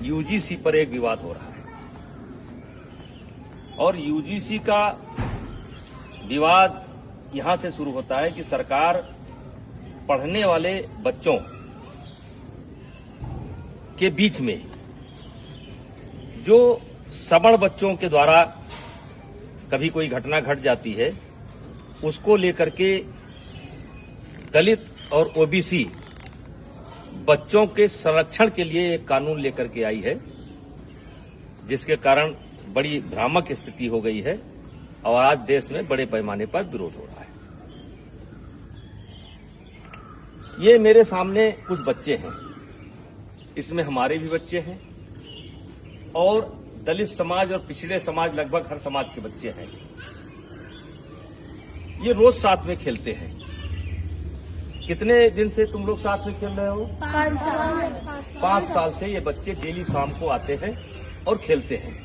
UGC पर एक विवाद हो रहा है और यूजीसी का विवाद यहां से शुरू होता है कि सरकार पढ़ने वाले बच्चों के बीच में जो सबड़ बच्चों के द्वारा कभी कोई घटना घट जाती है उसको लेकर के दलित और ओबीसी बच्चों के संरक्षण के लिए एक कानून लेकर के आई है, जिसके कारण बड़ी भ्रामक स्थिति हो गई है और आज देश में बड़े पैमाने पर विरोध हो रहा है। ये मेरे सामने कुछ बच्चे हैं, इसमें हमारे भी बच्चे हैं और दलित समाज और पिछड़े समाज लगभग हर समाज के बच्चे हैं। ये रोज साथ में खेलते हैं। कितने दिन से तुम लोग साथ में खेल रहे हो? 5 साल से ये बच्चे डेली शाम को आते हैं और खेलते हैं।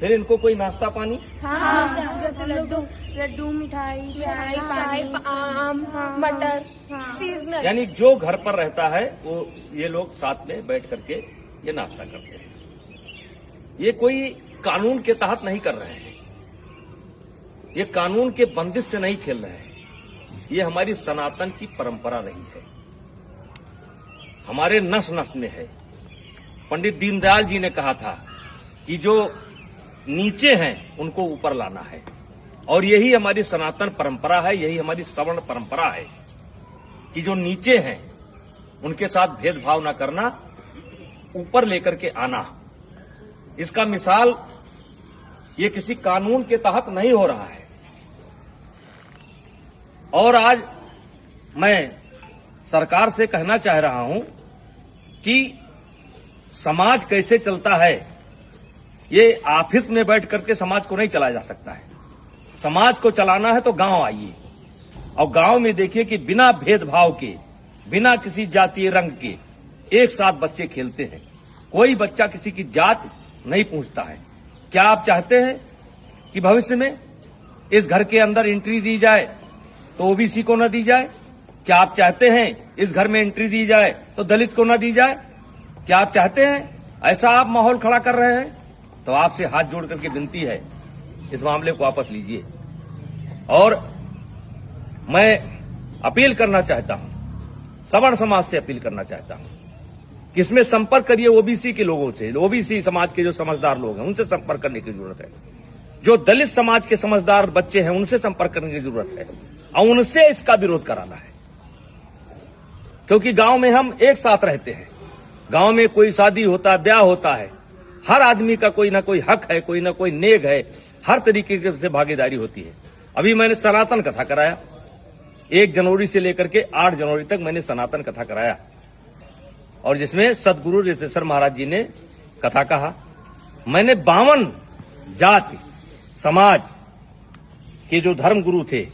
फिर इनको कोई नाश्ता पानी? हाँ, जैसे लड्डू मिठाई चाय आम मटर सीजनल, यानी जो घर पर रहता है वो ये लोग साथ में बैठ करके ये नाश्ता करते हैं। ये कोई कानून के तहत नहीं कर रहे हैं, ये कानून के बंदिश से नहीं खेल रहे हैं। ये हमारी सनातन की परंपरा रही है, हमारे नस नस में है। पंडित दीनदयाल जी ने कहा था कि जो नीचे हैं उनको ऊपर लाना है और यही हमारी सनातन परंपरा है, यही हमारी सवर्ण परंपरा है कि जो नीचे हैं उनके साथ भेदभाव न करना, ऊपर लेकर के आना। इसका मिसाल ये किसी कानून के तहत नहीं हो रहा है। और आज मैं सरकार से कहना चाह रहा हूं कि समाज कैसे चलता है, ये ऑफिस में बैठ करके समाज को नहीं चलाया जा सकता है। समाज को चलाना है तो गांव आइए और गांव में देखिए कि बिना भेदभाव के, बिना किसी जातीय रंग के एक साथ बच्चे खेलते हैं। कोई बच्चा किसी की जात नहीं पूछता है। क्या आप चाहते हैं कि भविष्य में इस घर के अंदर एंट्री दी जाए तो ओबीसी को न दी जाए? क्या आप चाहते हैं इस घर में एंट्री दी जाए तो दलित को न दी जाए? क्या आप चाहते हैं ऐसा आप माहौल खड़ा कर रहे हैं? तो आपसे हाथ जोड़ करके विनती है, इस मामले को वापस लीजिए। और मैं अपील करना चाहता हूं, सवर्ण समाज से अपील करना चाहता हूं कि इसमें संपर्क करिए ओबीसी के लोगों से। ओबीसी समाज के जो समझदार लोग हैं उनसे संपर्क करने की जरूरत है। जो दलित समाज के समझदार बच्चे हैं उनसे संपर्क करने की जरूरत है और उनसे इसका विरोध कराना है, क्योंकि गांव में हम एक साथ रहते हैं। गांव में कोई शादी होता है, ब्याह होता है, हर आदमी का कोई ना कोई हक है, कोई ना कोई नेग है, हर तरीके से भागीदारी होती है। अभी मैंने सनातन कथा कराया, 1 जनवरी से लेकर के 8 जनवरी तक मैंने सनातन कथा कराया और जिसमें सदगुरु रितेश्वर महाराज जी ने कथा कहा। मैंने 52 जाति समाज के जो धर्म गुरु थे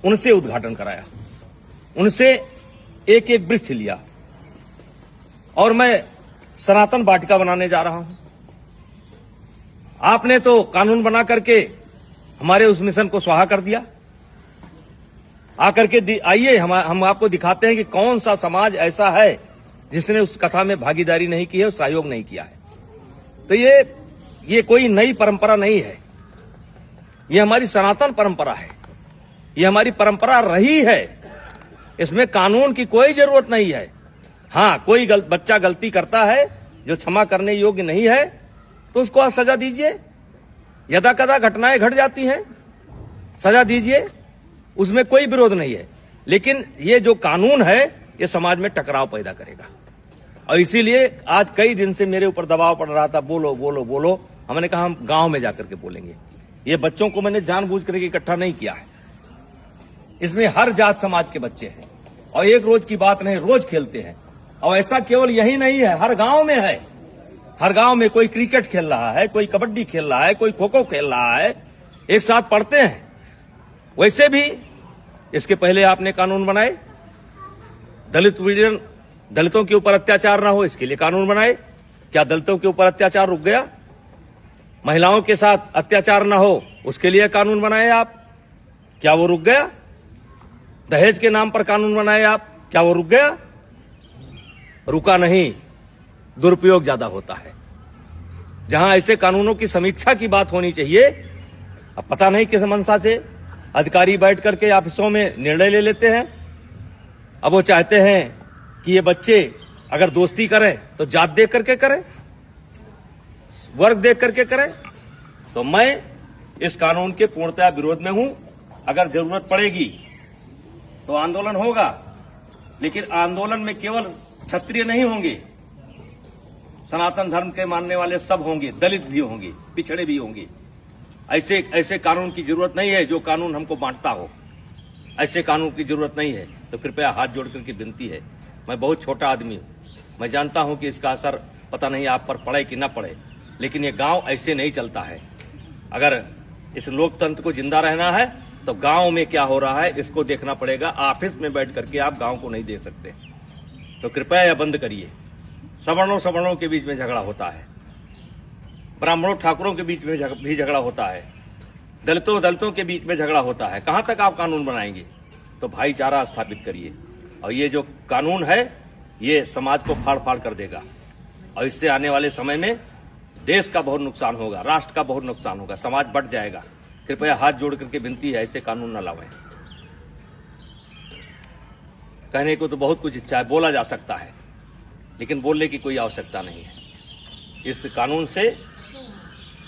उनसे उद्घाटन कराया, उनसे एक एक वृक्ष लिया और मैं सनातन वाटिका बनाने जा रहा हूं। आपने तो कानून बना करके हमारे उस मिशन को स्वाहा कर दिया। आकर के आइए, हम आपको दिखाते हैं कि कौन सा समाज ऐसा है जिसने उस कथा में भागीदारी नहीं की है और सहयोग नहीं किया है। तो ये कोई नई परंपरा नहीं है, ये हमारी सनातन परंपरा है, ये हमारी परंपरा रही है। इसमें कानून की कोई जरूरत नहीं है। हाँ, कोई बच्चा गलती करता है जो क्षमा करने योग्य नहीं है तो उसको आप सजा दीजिए। यदा कदा घटनाएं घट जाती हैं, सजा दीजिए, उसमें कोई विरोध नहीं है। लेकिन ये जो कानून है ये समाज में टकराव पैदा करेगा और इसीलिए आज कई दिन से मेरे ऊपर दबाव पड़ रहा था, बोलो बोलो बोलो। हमने कहा हम गांव में जाकर के बोलेंगे। ये बच्चों को मैंने जानबूझ करके इकट्ठा नहीं किया है, इसमें हर जात समाज के बच्चे हैं और एक रोज की बात नहीं, रोज खेलते हैं। और ऐसा केवल यही नहीं है, हर गांव में है। हर गांव में कोई क्रिकेट खेल रहा है, कोई कबड्डी खेल रहा है, कोई खो खो खेल रहा है, एक साथ पढ़ते हैं। वैसे भी इसके पहले आपने कानून बनाए, दलितों के ऊपर अत्याचार ना हो इसके लिए कानून बनाए। क्या दलितों के ऊपर अत्याचार रुक गया? महिलाओं के साथ अत्याचार ना हो उसके लिए कानून बनाए आप, क्या वो रुक गया? दहेज के नाम पर कानून बनाए आप, क्या वो रुक गया? रुका नहीं। दुरुपयोग ज्यादा होता है। जहां ऐसे कानूनों की समीक्षा की बात होनी चाहिए, अब पता नहीं किस मंशा से अधिकारी बैठ करके ऑफिसों में निर्णय ले लेते हैं। अब वो चाहते हैं कि ये बच्चे अगर दोस्ती करें तो जात देख करके करें, वर्ग देख करके करें। तो मैं इस कानून के पूर्णतः विरोध में हूं। अगर जरूरत पड़ेगी तो आंदोलन होगा, लेकिन आंदोलन में केवल क्षत्रिय नहीं होंगे, सनातन धर्म के मानने वाले सब होंगे, दलित भी होंगे, पिछड़े भी होंगे। ऐसे कानून की जरूरत नहीं है जो कानून हमको बांटता हो। ऐसे कानून की जरूरत नहीं है। तो कृपया हाथ जोड़ करके विनती है, मैं बहुत छोटा आदमी हूं, मैं जानता हूं कि इसका असर पता नहीं आप पर पड़े कि न पड़े, लेकिन ये गांव ऐसे नहीं चलता है। अगर इस लोकतंत्र को जिंदा रहना है तो गांव में क्या हो रहा है इसको देखना पड़ेगा। ऑफिस में बैठ करके आप गांव को नहीं दे सकते। तो कृपया यह बंद करिए। सवर्णों के बीच में झगड़ा होता है, ब्राह्मणों ठाकुरों के बीच में भी झगड़ा होता है, दलितों के बीच में झगड़ा होता है। कहां तक आप कानून बनाएंगे? तो भाईचारा स्थापित करिए। और ये जो कानून है ये समाज को फाड़ फाड़ कर देगा, और इससे आने वाले समय में देश का बहुत नुकसान होगा, राष्ट्र का बहुत नुकसान होगा, समाज बढ़ जाएगा। कृपया हाथ जोड़ करके विनती है, ऐसे कानून न लावें। कहने को तो बहुत कुछ इच्छा है, बोला जा सकता है, लेकिन बोलने की कोई आवश्यकता नहीं है। इस कानून से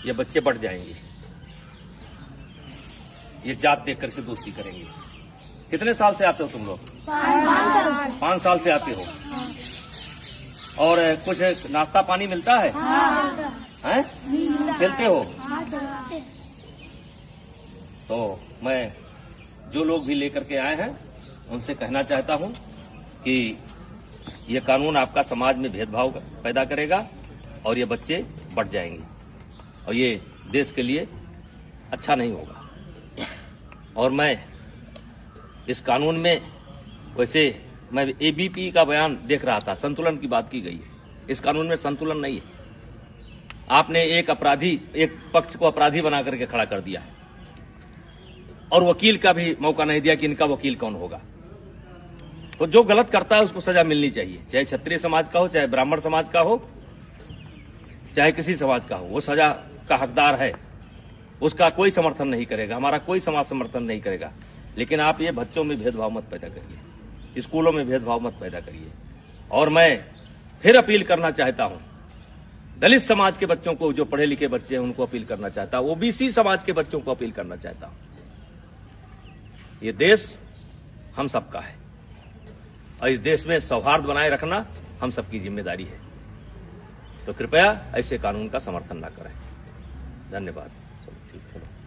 ये बच्चे बढ़ जाएंगे, ये जात देख करके दोस्ती करेंगे। कितने साल से आते हो तुम लोग? 5 साल से आते हो। और कुछ नाश्ता पानी मिलता है? हैं? खेलते हो? तो मैं जो लोग भी लेकर के आए हैं उनसे कहना चाहता हूं कि ये कानून आपका समाज में भेदभाव पैदा करेगा और ये बच्चे बढ़ जाएंगे, और ये देश के लिए अच्छा नहीं होगा। और मैं इस कानून में, वैसे मैं एबीपी का बयान देख रहा था, संतुलन की बात की गई है। इस कानून में संतुलन नहीं है। आपने एक पक्ष को अपराधी बना करके खड़ा कर दिया है, और वकील का भी मौका नहीं दिया कि इनका वकील कौन होगा। तो जो गलत करता है उसको सजा मिलनी चाहिए, चाहे क्षत्रिय समाज का हो, चाहे ब्राह्मण समाज का हो, चाहे किसी समाज का हो, वो सजा का हकदार है। उसका कोई समर्थन नहीं करेगा, हमारा कोई समाज समर्थन नहीं करेगा। लेकिन आप ये बच्चों में भेदभाव मत पैदा करिए, स्कूलों में भेदभाव मत पैदा करिए। और मैं फिर अपील करना चाहता हूं, दलित समाज के बच्चों को, जो पढ़े लिखे बच्चे हैं उनको अपील करना चाहता हूं, ओबीसी समाज के बच्चों को अपील करना चाहता हूं। ये देश हम सबका है, और इस देश में सौहार्द बनाए रखना हम सबकी जिम्मेदारी है। तो कृपया ऐसे कानून का समर्थन न करें। धन्यवाद। चलो ठीक, चलो।